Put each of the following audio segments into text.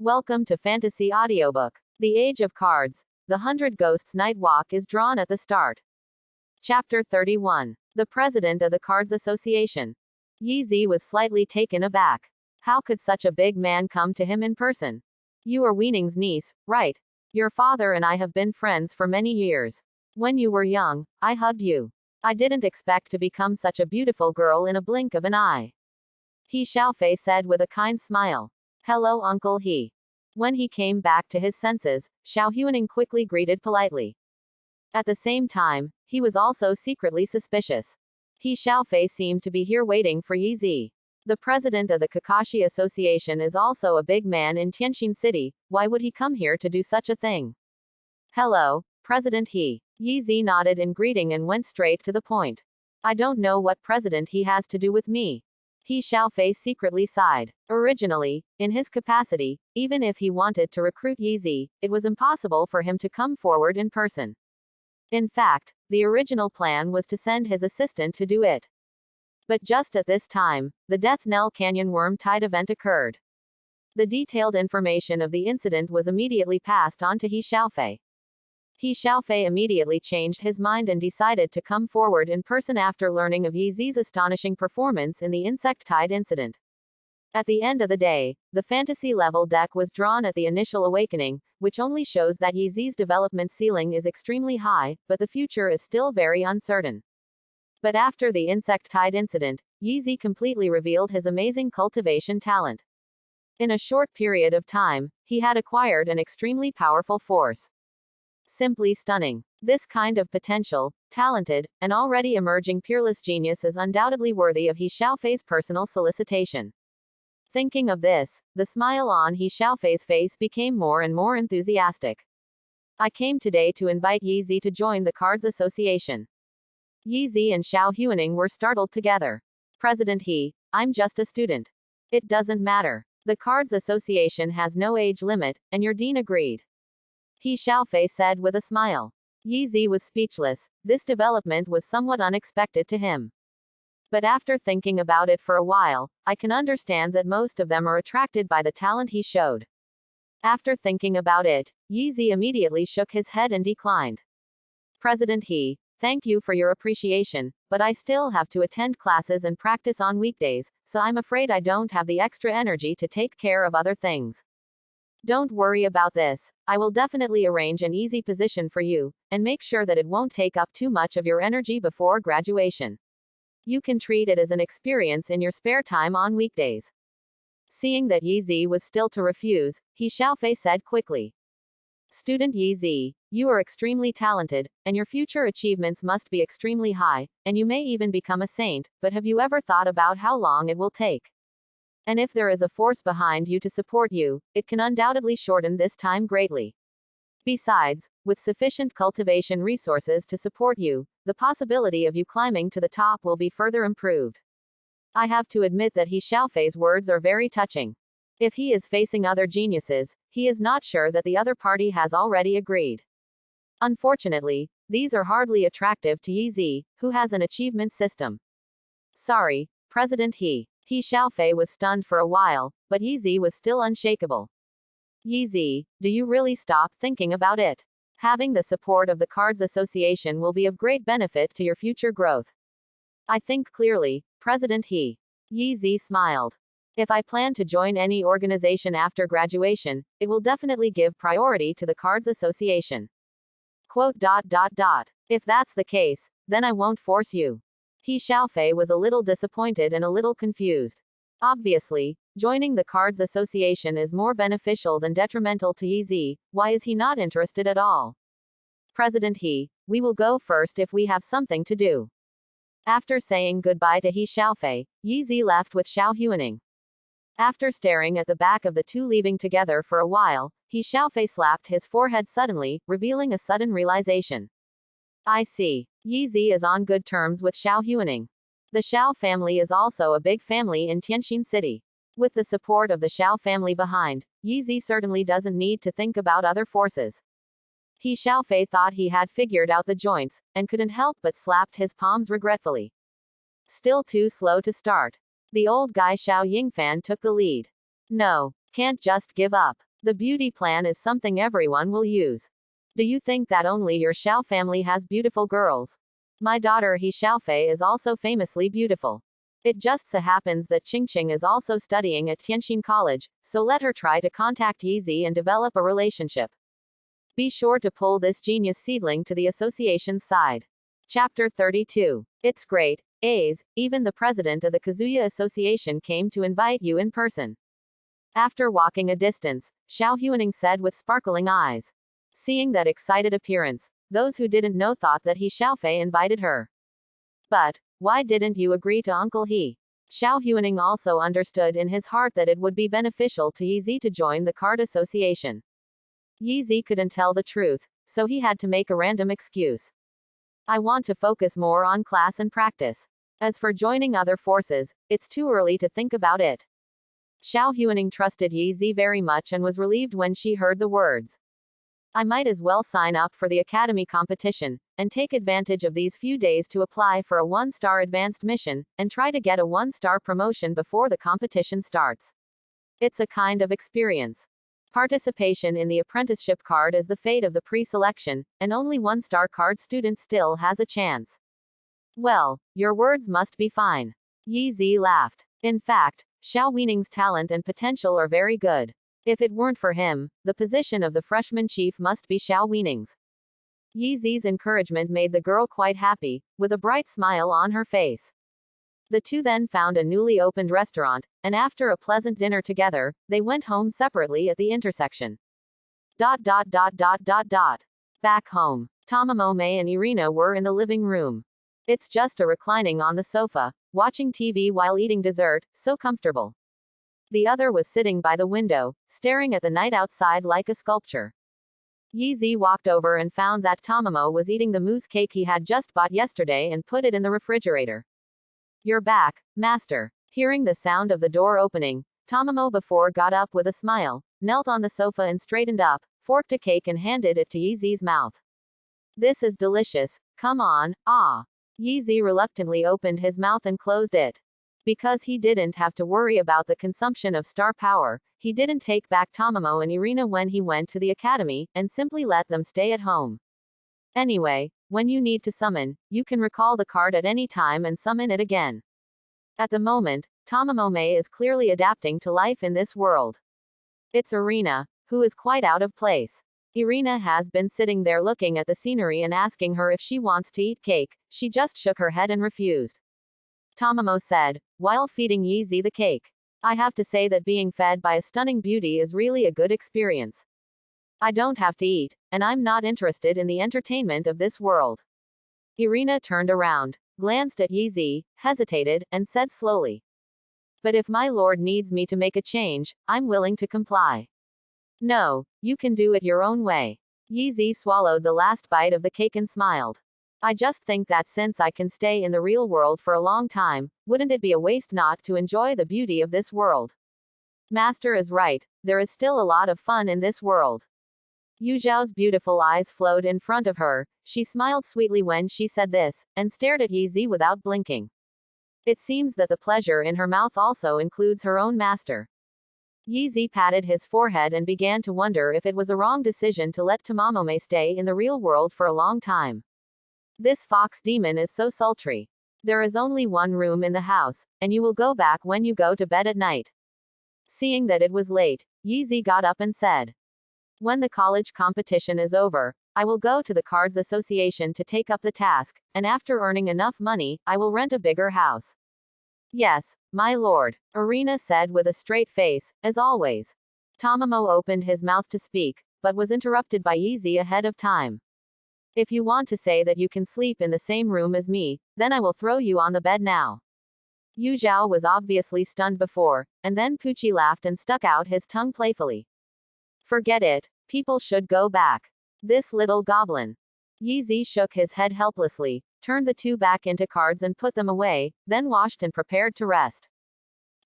Welcome to Fantasy Audiobook. The Age of Cards. The 100 Ghosts Night Walk is drawn at the start. Chapter 31. The President of the Cards Association. Yi was slightly taken aback. How could such a big man come to him in person? You are Weining's niece, right? Your father and I have been friends for many years. When you were young, I hugged you. I didn't expect to become such a beautiful girl in a blink of an eye. He Xiaofei said with a kind smile. Hello, Uncle He. When he came back to his senses, Xiao Huaning quickly greeted politely. At the same time, he was also secretly suspicious. He Xiaofei seemed to be here waiting for Yi. The president of the Kakashi Association is also a big man in Tianjin City. Why would he come here to do such a thing? Hello, President He. Yi nodded in greeting and went straight to the point. I don't know what President He has to do with me. He Xiaofei secretly sighed. Originally, in his capacity, even if he wanted to recruit Yi, it was impossible for him to come forward in person. In fact, the original plan was to send his assistant to do it. But just at this time, the Death Knell Canyon Worm Tide event occurred. The detailed information of the incident was immediately passed on to He Xiaofei. He Xiaofei immediately changed his mind and decided to come forward in person after learning of Yi's astonishing performance in the Insect Tide incident. At the end of the day, the fantasy level deck was drawn at the initial awakening, which only shows that Yi's development ceiling is extremely high, but the future is still very uncertain. But after the Insect Tide incident, Yi completely revealed his amazing cultivation talent. In a short period of time, he had acquired an extremely powerful force. Simply stunning. This kind of potential, talented, and already emerging peerless genius is undoubtedly worthy of He Xiaofei's personal solicitation. Thinking of this, the smile on He Xiaofei's face became more and more enthusiastic. I came today to invite Yi to join the Cards Association. Yi and Xiao Huaning were startled together. President He, I'm just a student. It doesn't matter. The Cards Association has no age limit, and your dean agreed. He Xiaofei said with a smile. Yi was speechless. This development was somewhat unexpected to him. But after thinking about it for a while, I can understand that most of them are attracted by the talent he showed. After thinking about it, Yi immediately shook his head and declined. President He, thank you for your appreciation, but I still have to attend classes and practice on weekdays, so I'm afraid I don't have the extra energy to take care of other things. Don't worry about this. I will definitely arrange an easy position for you, and make sure that it won't take up too much of your energy before graduation. You can treat it as an experience in your spare time on weekdays. Seeing that Yi was still to refuse, He Xiaofei said quickly. Student Yi, you are extremely talented, and your future achievements must be extremely high, and you may even become a saint, but have you ever thought about how long it will take? And if there is a force behind you to support you, it can undoubtedly shorten this time greatly. Besides, with sufficient cultivation resources to support you, the possibility of you climbing to the top will be further improved. I have to admit that He Xiaofei's words are very touching. If he is facing other geniuses, he is not sure that the other party has already agreed. Unfortunately, these are hardly attractive to Yi, who has an achievement system. Sorry, President He Xiaofei was stunned for a while, but Yi was still unshakable. Yi, do you really stop thinking about it? Having the support of the Cards Association will be of great benefit to your future growth. I think clearly, President He. Yi smiled. If I plan to join any organization after graduation, it will definitely give priority to the Cards Association. If that's the case, then I won't force you. He Xiaofei was a little disappointed and a little confused. Obviously, joining the Cards Association is more beneficial than detrimental to Yi. Why is he not interested at all? President He, we will go first if we have something to do. After saying goodbye to He Xiaofei, Yi left with Xiao Huaning. After staring at the back of the two leaving together for a while, He Xiaofei slapped his forehead suddenly, revealing a sudden realization. I see. Yi is on good terms with Xiao Huaning. The Xiao family is also a big family in Tianjin City. With the support of the Xiao family behind, Yi certainly doesn't need to think about other forces. He Xiaofei thought he had figured out the joints, and couldn't help but slapped his palms regretfully. Still too slow to start. The old guy Xiao Yingfan took the lead. No, can't just give up. The beauty plan is something everyone will use. Do you think that only your Xiao family has beautiful girls? My daughter He Xiaofei is also famously beautiful. It just so happens that Qingqing is also studying at Tianxin College, so let her try to contact Yizi and develop a relationship. Be sure to pull this genius seedling to the association's side. Chapter 32. It's great, A's, even the president of the Kazuya Association came to invite you in person. After walking a distance, Xiao Huaning said with sparkling eyes. Seeing that excited appearance, those who didn't know thought that He Xiaofei invited her. But, why didn't you agree to Uncle He? Xiao Huaning also understood in his heart that it would be beneficial to Yizi to join the card association. Yizi couldn't tell the truth, so he had to make a random excuse. I want to focus more on class and practice. As for joining other forces, it's too early to think about it. Xiao Huaning trusted Yizi very much and was relieved when she heard the words. I might as well sign up for the academy competition, and take advantage of these few days to apply for a 1-star advanced mission, and try to get a 1-star promotion before the competition starts. It's a kind of experience. Participation in the apprenticeship card is the fate of the pre-selection, and only 1-star card student still has a chance. Well, your words must be fine. Yizi laughed. In fact, Xiao Huaning's talent and potential are very good. If it weren't for him, the position of the freshman chief must be Xiao Huaning's. Yizi's encouragement made the girl quite happy, with a bright smile on her face. The two then found a newly opened restaurant, and after a pleasant dinner together, they went home separately at the intersection. Back home, Tamamo and Irina were in the living room. It's just a reclining on the sofa, watching TV while eating dessert, so comfortable. The other was sitting by the window, staring at the night outside like a sculpture. Yizi walked over and found that Tamamo was eating the mousse cake he had just bought yesterday and put it in the refrigerator. You're back, master. Hearing the sound of the door opening, Tamamo before got up with a smile, knelt on the sofa and straightened up, forked a cake and handed it to Yizi's mouth. This is delicious, come on, ah. Yizi reluctantly opened his mouth and closed it. Because he didn't have to worry about the consumption of star power, he didn't take back Tamamo and Irina when he went to the academy, and simply let them stay at home. Anyway, when you need to summon, you can recall the card at any time and summon it again. At the moment, Tamamo is clearly adapting to life in this world. It's Irina, who is quite out of place. Irina has been sitting there looking at the scenery and asking her if she wants to eat cake. She just shook her head and refused. Tamamo said, while feeding Yizi the cake. I have to say that being fed by a stunning beauty is really a good experience. I don't have to eat, and I'm not interested in the entertainment of this world. Irina turned around, glanced at Yizi, hesitated, and said slowly. But if my lord needs me to make a change, I'm willing to comply. No, you can do it your own way. Yizi swallowed the last bite of the cake and smiled. I just think that since I can stay in the real world for a long time, wouldn't it be a waste not to enjoy the beauty of this world? Master is right, there is still a lot of fun in this world. Yu Zhao's beautiful eyes flowed in front of her. She smiled sweetly when she said this, and stared at Yizi without blinking. It seems that the pleasure in her mouth also includes her own master. Yizi patted his forehead and began to wonder if it was a wrong decision to let Tamamo stay in the real world for a long time. This fox demon is so sultry. There is only one room in the house, and you will go back when you go to bed at night. Seeing that it was late, Yizi got up and said, when the college competition is over, I will go to the Cards Association to take up the task, and after earning enough money, I will rent a bigger house. Yes, my lord, Irina said with a straight face, as always. Tamamo opened his mouth to speak, but was interrupted by Yizi ahead of time. If you want to say that you can sleep in the same room as me, then I will throw you on the bed now. Yu Zhao was obviously stunned before, and then Pucci laughed and stuck out his tongue playfully. Forget it, people should go back. This little goblin. Yizi shook his head helplessly, turned the two back into cards and put them away, then washed and prepared to rest.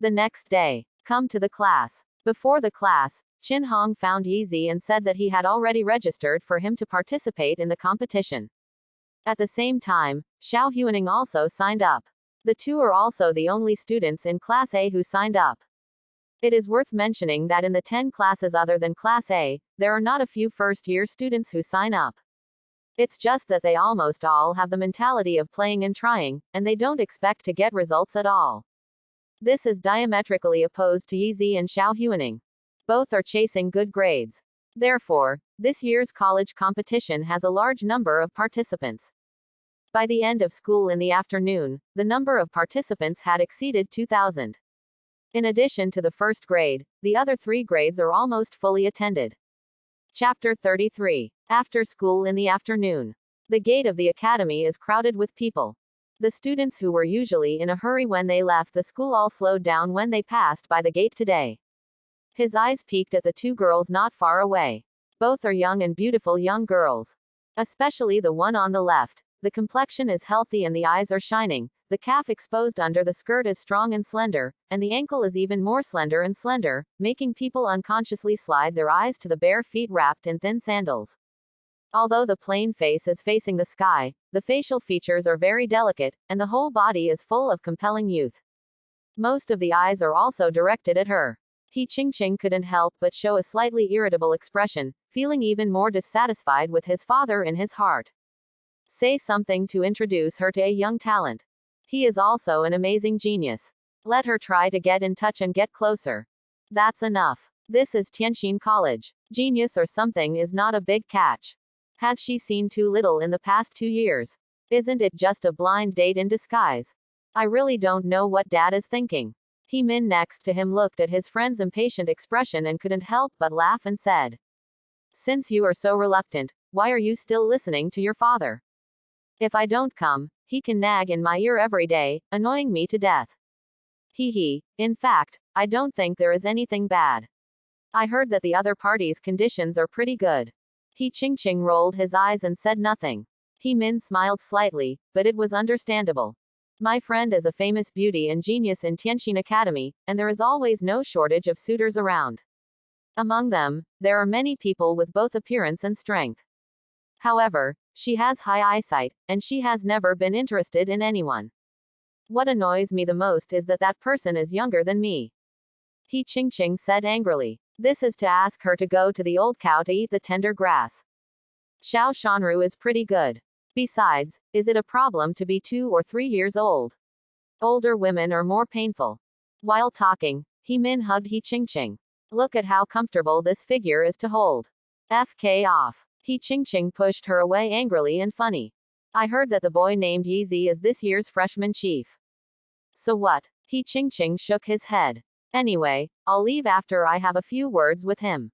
The next day, come to the class. Before the class, Qin Hong found Yizi and said that he had already registered for him to participate in the competition. At the same time, Xiao Huaning also signed up. The two are also the only students in Class A who signed up. It is worth mentioning that in the 10 classes other than Class A, there are not a few first-year students who sign up. It's just that they almost all have the mentality of playing and trying, and they don't expect to get results at all. This is diametrically opposed to Yizi and Xiao Huaning. Both are chasing good grades. Therefore, this year's college competition has a large number of participants. By the end of school in the afternoon, the number of participants had exceeded 2,000. In addition to the first grade, the other 3 grades are almost fully attended. Chapter 33. After school in the afternoon. The gate of the academy is crowded with people. The students who were usually in a hurry when they left the school all slowed down when they passed by the gate today. His eyes peeked at the 2 girls not far away. Both are young and beautiful young girls. Especially the one on the left. The complexion is healthy and the eyes are shining. The calf exposed under the skirt is strong and slender, and the ankle is even more slender and slender, making people unconsciously slide their eyes to the bare feet wrapped in thin sandals. Although the plain face is facing the sky, the facial features are very delicate, and the whole body is full of compelling youth. Most of the eyes are also directed at her. He Qingqing couldn't help but show a slightly irritable expression, feeling even more dissatisfied with his father in his heart. Say something to introduce her to a young talent. He is also an amazing genius. Let her try to get in touch and get closer. That's enough. This is Tianxin College. Genius or something is not a big catch. Has she seen too little in the past 2 years? Isn't it just a blind date in disguise? I really don't know what Dad is thinking. He Min next to him looked at his friend's impatient expression and couldn't help but laugh and said, "Since you are so reluctant, why are you still listening to your father? If I don't come, he can nag in my ear every day, annoying me to death. Hee. In fact, I don't think there is anything bad. I heard that the other party's conditions are pretty good." He Qingqing rolled his eyes and said nothing. He Min smiled slightly, but it was understandable. My friend is a famous beauty and genius in Tianxin Academy, and there is always no shortage of suitors around. Among them, there are many people with both appearance and strength. However, she has high eyesight, and she has never been interested in anyone. What annoys me the most is that that person is younger than me. He Qingqing said angrily. This is to ask her to go to the old cow to eat the tender grass. Xiao Shanru is pretty good. Besides, is it a problem to be 2 or 3 years old? Older women are more painful. While talking, He Min hugged He Qingqing. Look at how comfortable this figure is to hold. FK off. He Qingqing pushed her away angrily and funny. I heard that the boy named Yizi is this year's freshman chief. So what? He Qingqing shook his head. Anyway, I'll leave after I have a few words with him.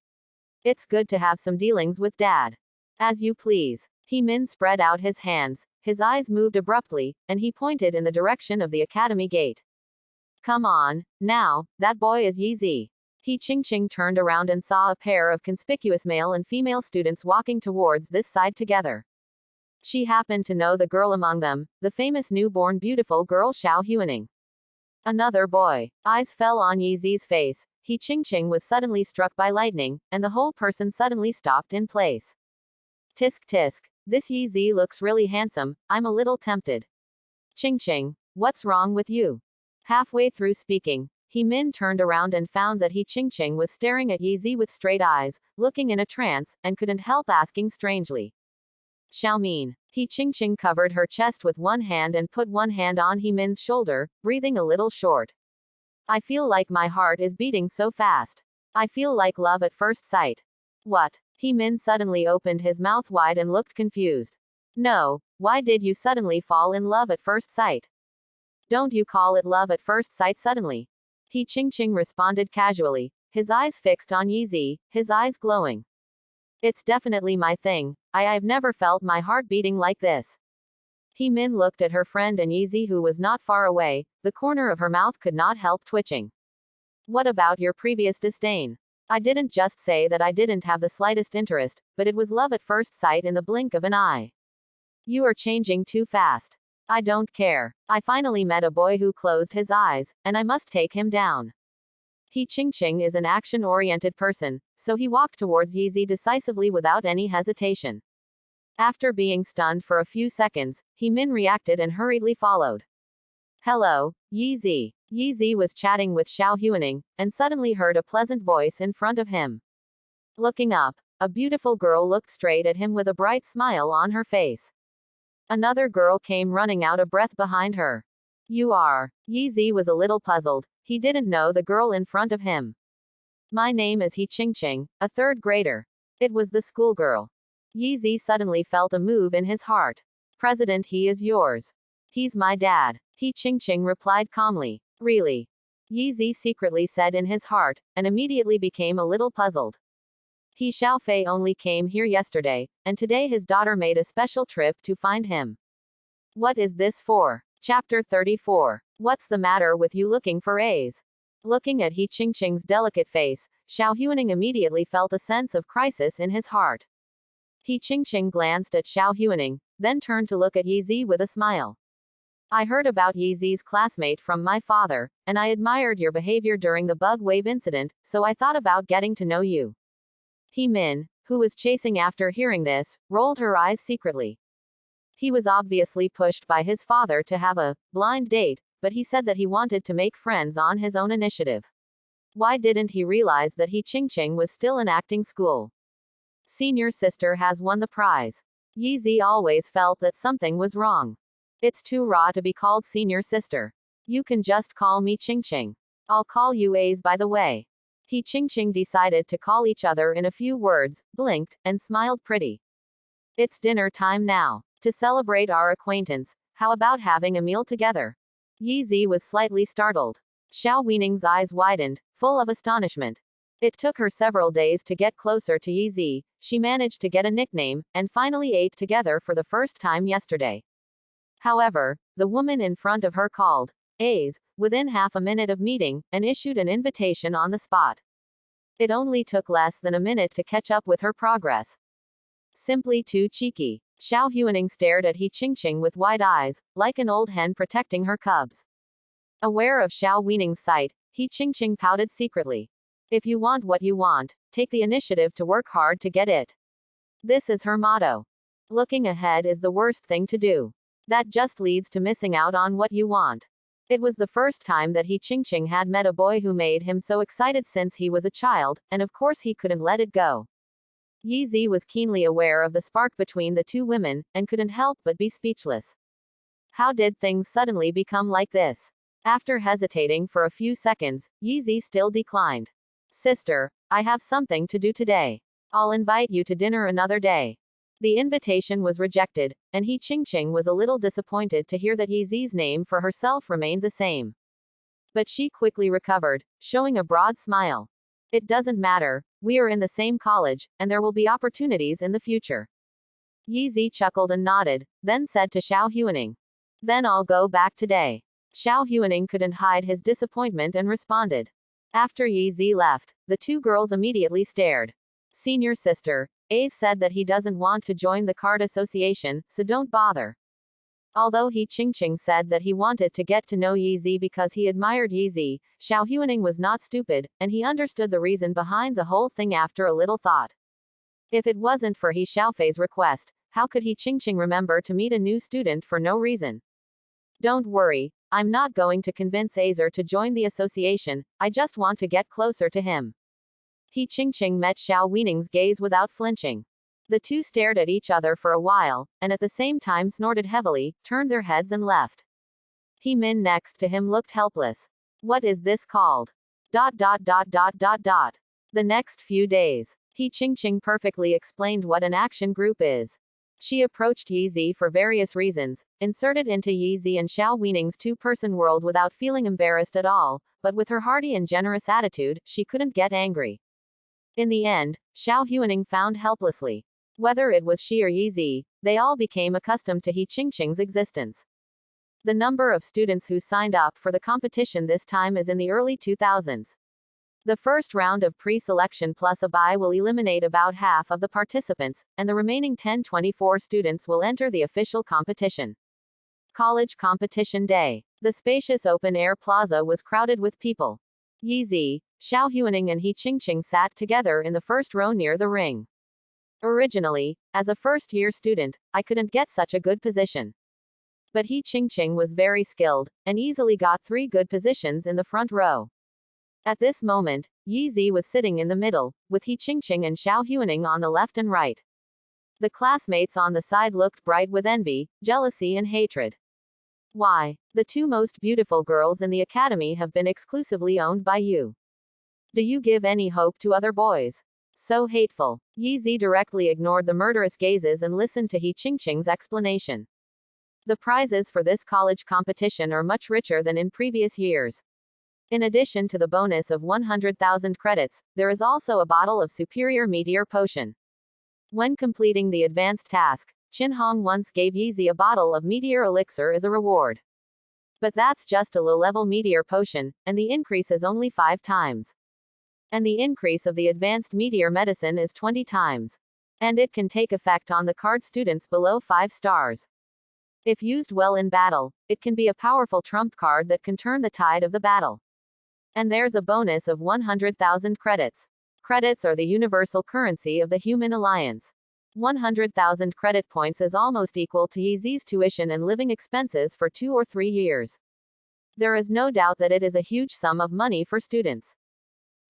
It's good to have some dealings with Dad. As you please. He Min spread out his hands, his eyes moved abruptly, and he pointed in the direction of the academy gate. Come on, now, that boy is Yizi. He Qingqing turned around and saw a pair of conspicuous male and female students walking towards this side together. She happened to know the girl among them, the famous newborn beautiful girl Xiao Huaning. Another boy. Eyes fell on Yizi's face. He Qingqing was suddenly struck by lightning, and the whole person suddenly stopped in place. Tisk tisk. This Yizi looks really handsome, I'm a little tempted. Qingqing, what's wrong with you? Halfway through speaking, He Min turned around and found that He Qingqing was staring at Yizi with straight eyes, looking in a trance, and couldn't help asking strangely. Xiaomin. He Qingqing covered her chest with one hand and put one hand on He Min's shoulder, breathing a little short. I feel like my heart is beating so fast. I feel like love at first sight. What? He Min suddenly opened his mouth wide and looked confused. No, why did you suddenly fall in love at first sight? Don't you call it love at first sight suddenly? He Qingqing responded casually, his eyes fixed on Yizi, his eyes glowing. It's definitely my thing, I've never felt my heart beating like this. He Min looked at her friend and Yizi who was not far away, the corner of her mouth could not help twitching. What about your previous disdain? I didn't just say that I didn't have the slightest interest, but it was love at first sight in the blink of an eye. You are changing too fast. I don't care. I finally met a boy who closed his eyes, and I must take him down. He Qingqing is an action-oriented person, so he walked towards Yizi decisively without any hesitation. After being stunned for a few seconds, He Min reacted and hurriedly followed. Hello, Yizi. Yi was chatting with Xiao Huaning, and suddenly heard a pleasant voice in front of him. Looking up, a beautiful girl looked straight at him with a bright smile on her face. Another girl came running out of breath behind her. You are. Yi was a little puzzled, he didn't know the girl in front of him. My name is He Qingqing, a third grader. It was the schoolgirl. Yi suddenly felt a move in his heart. President, he is yours. He's my dad. He Qingqing replied calmly. Really? Yi secretly said in his heart, and immediately became a little puzzled. He Xiaofei only came here yesterday, and today his daughter made a special trip to find him. What is this for? Chapter 34. What's the matter with you looking for A's? Looking at He Qingqing's delicate face, Xiao Huaning immediately felt a sense of crisis in his heart. He Qingqing glanced at Xiao Huaning, then turned to look at Yi with a smile. I heard about Yi's classmate from my father, and I admired your behavior during the bug wave incident, so I thought about getting to know you. He Min, who was chasing after hearing this, rolled her eyes secretly. He was obviously pushed by his father to have a blind date, but he said that he wanted to make friends on his own initiative. Why didn't he realize that He Qingqing was still in acting school? Senior sister has won the prize. Yi always felt that something was wrong. It's too raw to be called senior sister. You can just call me Qingqing. I'll call you A's by the way. He Qingqing decided to call each other in a few words, blinked, and smiled pretty. It's dinner time now. To celebrate our acquaintance, how about having a meal together? Yi was slightly startled. Xiao Huaning's eyes widened, full of astonishment. It took her several days to get closer to Yi. She managed to get a nickname, and finally ate together for the first time yesterday. However, the woman in front of her called A's within half a minute of meeting, and issued an invitation on the spot. It only took less than a minute to catch up with her progress. Simply too cheeky. Xiao Huaning stared at He Qingqing with wide eyes, like an old hen protecting her cubs. Aware of Xiao Huaning's sight, He Qingqing pouted secretly. If you want what you want, take the initiative to work hard to get it. This is her motto. Looking ahead is the worst thing to do. That just leads to missing out on what you want. It was the first time that He Qingqing had met a boy who made him so excited since he was a child, and of course he couldn't let it go. Yi was keenly aware of the spark between the two women, and couldn't help but be speechless. How did things suddenly become like this? After hesitating for a few seconds, Yi still declined. Sister, I have something to do today. I'll invite you to dinner another day. The invitation was rejected, and He Qingqing was a little disappointed to hear that Yi's name for herself remained the same. But she quickly recovered, showing a broad smile. It doesn't matter, we are in the same college, and there will be opportunities in the future. Yi chuckled and nodded, then said to Xiao Huaning. Then I'll go back today. Xiao Huaning couldn't hide his disappointment and responded. After Yi left, the two girls immediately stared. Senior sister, Ace said that he doesn't want to join the card association, so don't bother. Although He Qingqing said that he wanted to get to know Yi because he admired Yi, Xiao Huaning was not stupid, and he understood the reason behind the whole thing after a little thought. If it wasn't for He Xiaofei's request, how could He Qingqing remember to meet a new student for no reason? Don't worry, I'm not going to convince Azer to join the association, I just want to get closer to him. He Qingqing met Xiao Huaning's gaze without flinching. The two stared at each other for a while, and at the same time snorted heavily, turned their heads and left. He Min next to him looked helpless. What is this called? The next few days, He Qingqing perfectly explained what an action group is. She approached Yi for various reasons, inserted into Yi and Xiao Huaning's two-person world without feeling embarrassed at all, but with her hearty and generous attitude, she couldn't get angry. In the end, Xiao Huaning found helplessly. Whether it was she or Yi, they all became accustomed to He Qingqing's existence. The number of students who signed up for the competition this time is in the early 2000s. The first round of pre-selection plus a bye will eliminate about half of the participants, and the remaining 10-24 students will enter the official competition. College Competition Day. The spacious open-air plaza was crowded with people. Yi, Xiao Huaning and He Qingqing sat together in the first row near the ring. Originally, as a first-year student, I couldn't get such a good position. But He Qingqing was very skilled, and easily got 3 good positions in the front row. At this moment, Yi Zi was sitting in the middle, with He Qingqing and Xiao Huaning on the left and right. The classmates on the side looked bright with envy, jealousy and hatred. Why? The 2 most beautiful girls in the academy have been exclusively owned by you. Do you give any hope to other boys? So hateful. Yi Zi directly ignored the murderous gazes and listened to He Qingqing's explanation. The prizes for this college competition are much richer than in previous years. In addition to the bonus of 100,000 credits, there is also a bottle of superior meteor potion. When completing the advanced task, Qin Hong once gave Yi Zi a bottle of meteor elixir as a reward. But that's just a low-level meteor potion, and the increase is only 5 times. And the increase of the advanced meteor medicine is 20 times. And it can take effect on the card students below 5 stars. If used well in battle, it can be a powerful trump card that can turn the tide of the battle. And there's a bonus of 100,000 credits. Credits are the universal currency of the human alliance. 100,000 credit points is almost equal to Yi Zi's tuition and living expenses for 2 or 3 years. There is no doubt that it is a huge sum of money for students.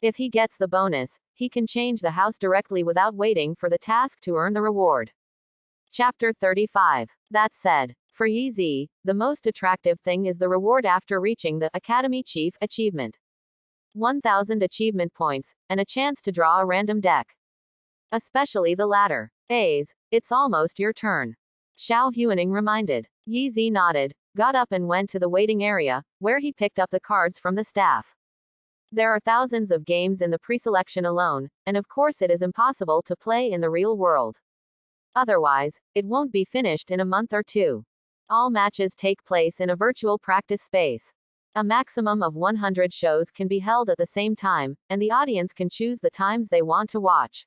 If he gets the bonus, he can change the house directly without waiting for the task to earn the reward. Chapter 35. That said, for Yi Zi, the most attractive thing is the reward after reaching the Academy Chief achievement. 1,000 achievement points, and a chance to draw a random deck. Especially the latter. It's almost your turn. Xiao Huaning reminded. Yi Zi nodded, got up and went to the waiting area, where he picked up the cards from the staff. There are thousands of games in the preselection alone, and of course it is impossible to play in the real world. Otherwise, it won't be finished in a month or 2. All matches take place in a virtual practice space. A maximum of 100 shows can be held at the same time, and the audience can choose the times they want to watch.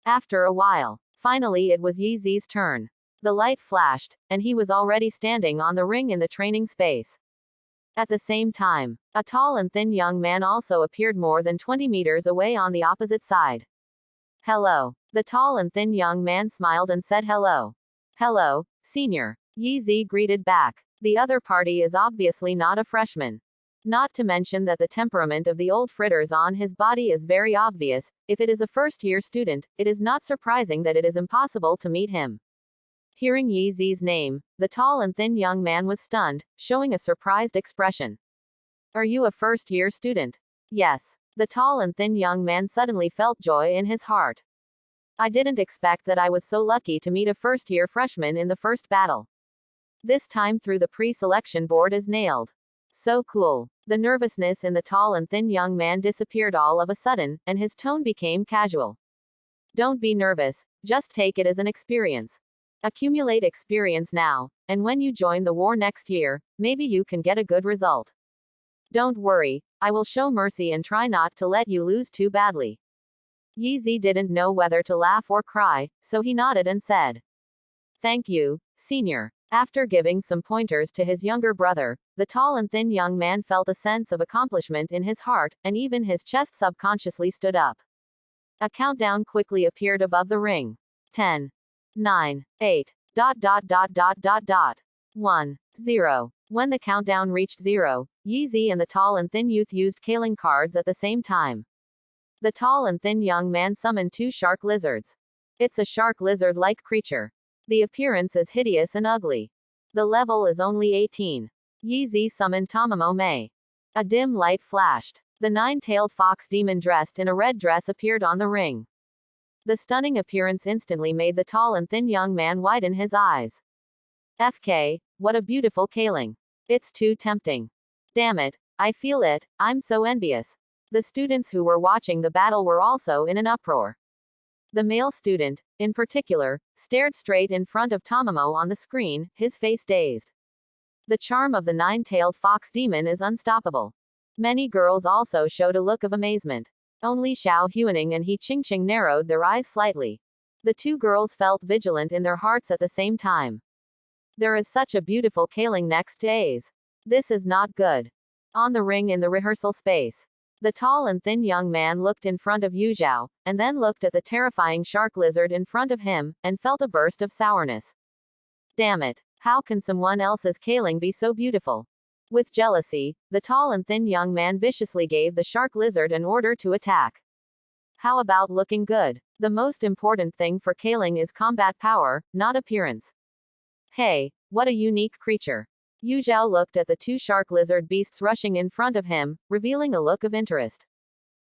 After a while, finally it was Yi Zi's turn. The light flashed, and he was already standing on the ring in the training space. At the same time, a tall and thin young man also appeared more than 20 meters away on the opposite side. Hello. The tall and thin young man smiled and said hello. Hello, senior. Yi Zi greeted back. The other party is obviously not a freshman. Not to mention that the temperament of the old fritters on his body is very obvious. If it is a first-year student, it is not surprising that it is impossible to meet him. Hearing Yi Zi's name, the tall and thin young man was stunned, showing a surprised expression. Are you a first-year student? Yes. The tall and thin young man suddenly felt joy in his heart. I didn't expect that I was so lucky to meet a first-year freshman in the first battle. This time through the pre-selection board is nailed. So cool. The nervousness in the tall and thin young man disappeared all of a sudden, and his tone became casual. Don't be nervous, just take it as an experience. Accumulate experience now, and when you join the war next year, maybe you can get a good result. Don't worry, I will show mercy and try not to let you lose too badly. Yi Zi didn't know whether to laugh or cry, so he nodded and said, Thank you, senior. After giving some pointers to his younger brother, the tall and thin young man felt a sense of accomplishment in his heart, and even his chest subconsciously stood up. A countdown quickly appeared above the ring. 10, 9, 8, ... 1, 0. When the countdown reached 0, Yi Zi and the tall and thin youth used Kaling cards at the same time. The tall and thin young man summoned 2 shark lizards. It's a shark lizard-like creature. The appearance is hideous and ugly. The level is only 18. Yi Zi summoned Tamamo Mei. A dim light flashed. The 9-tailed fox demon dressed in a red dress appeared on the ring. The stunning appearance instantly made the tall and thin young man widen his eyes. FK, what a beautiful Kaling. It's too tempting. Damn it, I feel it, I'm so envious. The students who were watching the battle were also in an uproar. The male student, in particular, stared straight in front of Tamamo on the screen, his face dazed. The charm of the 9-tailed fox demon is unstoppable. Many girls also showed a look of amazement. Only Xiao Huaning and He Qingqing narrowed their eyes slightly. The 2 girls felt vigilant in their hearts at the same time. There is such a beautiful Kaling next to A's. This is not good. On the ring in the rehearsal space, the tall and thin young man looked in front of Yu Zhao, and then looked at the terrifying shark lizard in front of him, and felt a burst of sourness. Damn it. How can someone else's kaling be so beautiful? With jealousy, the tall and thin young man viciously gave the shark lizard an order to attack. How about looking good? The most important thing for kaling is combat power, not appearance. Hey, what a unique creature. Yu Zhao looked at the two shark lizard beasts rushing in front of him, revealing a look of interest.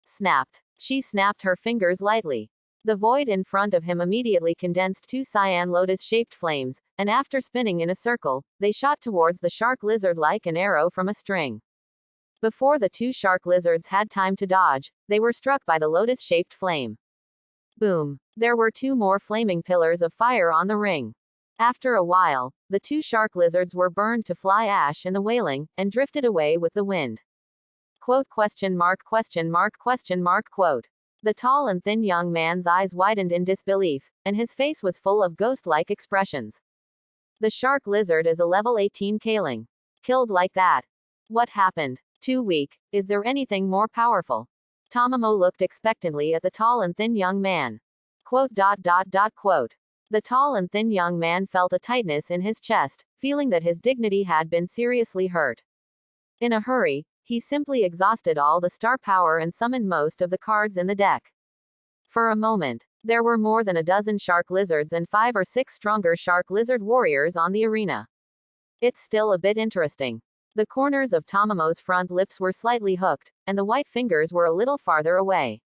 Snapped. She snapped her fingers lightly. The void in front of him immediately condensed two cyan lotus-shaped flames, and after spinning in a circle, they shot towards the shark lizard like an arrow from a string. Before the two shark lizards had time to dodge, they were struck by the lotus-shaped flame. Boom! There were two more flaming pillars of fire on the ring. After a while, the two shark lizards were burned to fly ash in the wailing, and drifted away with the wind. Quote? The tall and thin young man's eyes widened in disbelief, and his face was full of ghost-like expressions. The shark lizard is a level 18 kaling. Killed like that. What happened? Too weak. Is there anything more powerful? Tamamo looked expectantly at the tall and thin young man. Quote? The tall and thin young man felt a tightness in his chest, feeling that his dignity had been seriously hurt. In a hurry, he simply exhausted all the star power and summoned most of the cards in the deck. For a moment, there were more than a dozen shark lizards and 5 or 6 stronger shark lizard warriors on the arena. It's still a bit interesting. The corners of Tamamo's front lips were slightly hooked, and the white fingers were a little farther away.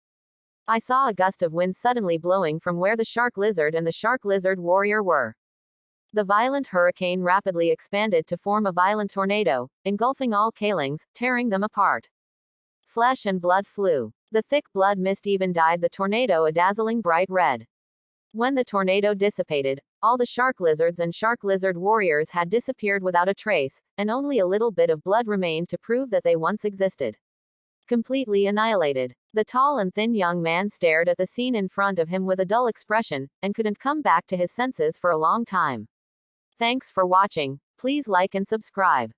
I saw a gust of wind suddenly blowing from where the shark lizard and the shark lizard warrior were. The violent hurricane rapidly expanded to form a violent tornado, engulfing all kalings, tearing them apart. Flesh and blood flew. The thick blood mist even dyed the tornado a dazzling bright red. When the tornado dissipated, all the shark lizards and shark lizard warriors had disappeared without a trace, and only a little bit of blood remained to prove that they once existed. Completely annihilated. The tall and thin young man stared at the scene in front of him with a dull expression, and couldn't come back to his senses for a long time. Thanks for watching. Please like and subscribe.